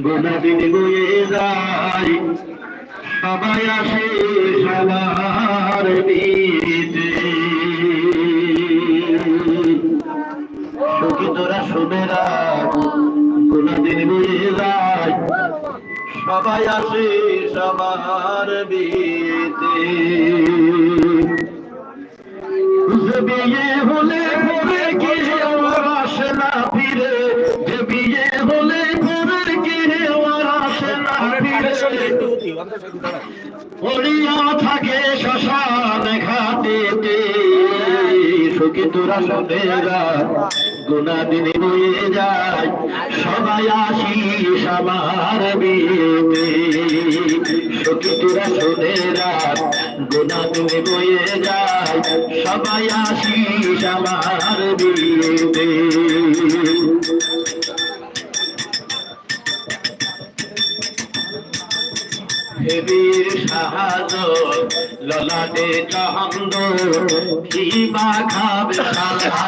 গোনা দিন বয়ে যায় সবাই আসে সবার বিয়েতে সখী তোরা শুনে রাখ গোনা দিন বয়ে যায় সবাই আসে সবার বিয়েতে বিয়ে হলে পরে কি আমার আসে না ফিরে যে বিয়ে হলে পরে কি আমার আসে না ফিরে পড়িয়া থাকে শ্মশান ঘাটেতে সখী তোরা শুনেরা গোনা দিন বয়ে যায় সবাই আসিস আমার বিয়েতে সখী তোরা শুনেরা গোনা দিন বয়ে যায় সবাই আসিস আমার বিয়েতে বীর সাহাজ ললাটে চন্দ কিবা খাবে সারা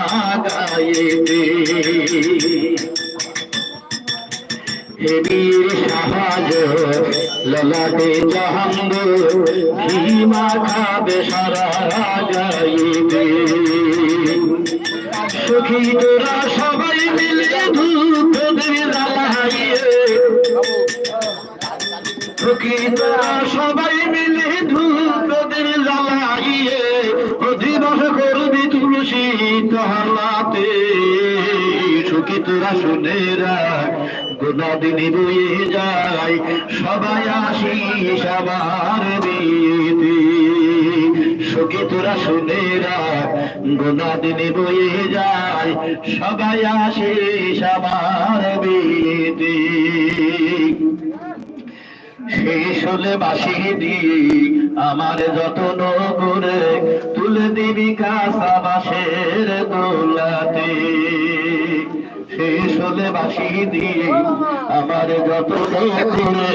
গায়েতে বীর সাহাজ ললাটে চন্দ কিবা খাবে সারা গায়েতে সখী তোরা সবাই মিলে ধূপ জ্বালাইয়ে সখী তোরা সবাই মিলে ধূপ জ্বালাইয়ে অধিবাস করবি তুলসী তলাতে সখী তোরা শুনে রাখ গোনা দিন বয়ে যায় সবাই আসিস আমার বিয়েতে সখী তোরা শুনে রাখ গোনা দিন বয়ে যায় সবাই আসিস আমার বিয়েতে শেষ হলে বাসি দিয়ে আমার যত্ন করে তুলে দিবি কাঁচা বাঁশের দোলাতে শেষ হলে বাসি দিয়ে আমার যত্ন করে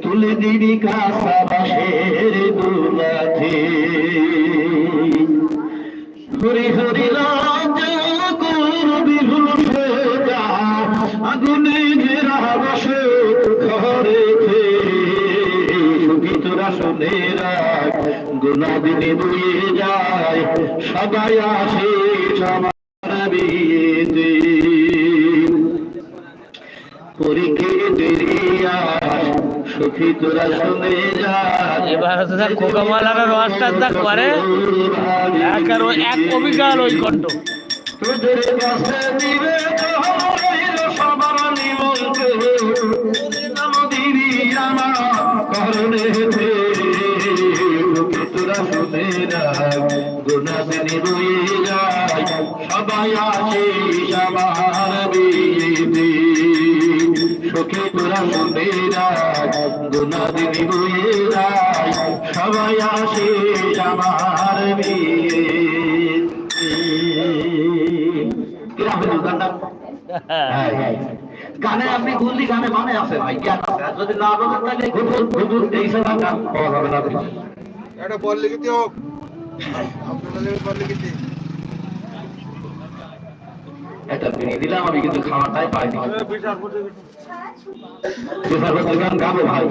তুলে দিবি কাঁচা বাঁশের দোলাতে হরি হরি রাজা করবি ভুলে যা আগুনে ঘেরা বসে ঘরে তোরা শুনে রাখ গোনা দিনে বয়ে যায় সবাই আসে সবার বিয়েতে পরীক্ষে সখী তোরা শুনে যায় এবার কোকামালার রসটা করে এক কবিকাল ওই কণ্ঠ তোদের কাছে দিবে সবার নিমন্ত্রণ দিবি আমার করণে তোরা শুনে রাখ গোনা দিনে বয়ে যায় সবাই আসিস আমার বিয়েতে সখী তোরা শুনে রাখ গোনা দিনে বয়ে যায় সবাই আসিস আমার বিয়েতে কিরা হলো গানটা গানে আপনি বুঝলি গানে মানে আছে ভাই জ্ঞান আছে যদি না বোঝেন তাহলে ঘুরঘুর এই সব গান পাওয়া যাবে না এটা বল লিখিতে হোক আপনাদের বল লিখিতে এটা বিনি দিলাম আমি কিন্তু খাওয়াটাই পাইনি বিচার করতে গান গাবো ভাই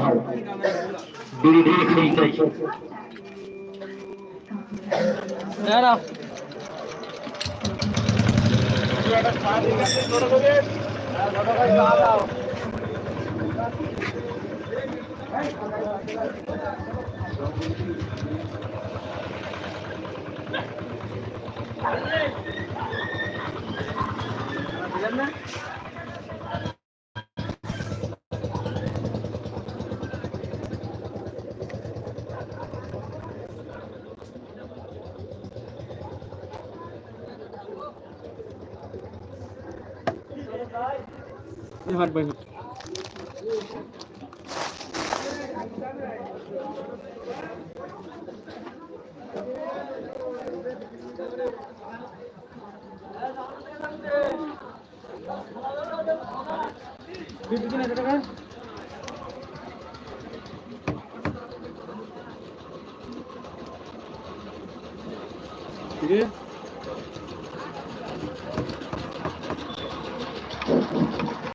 বিড়ি দিয়ে খেয়ে চাই ठीक है।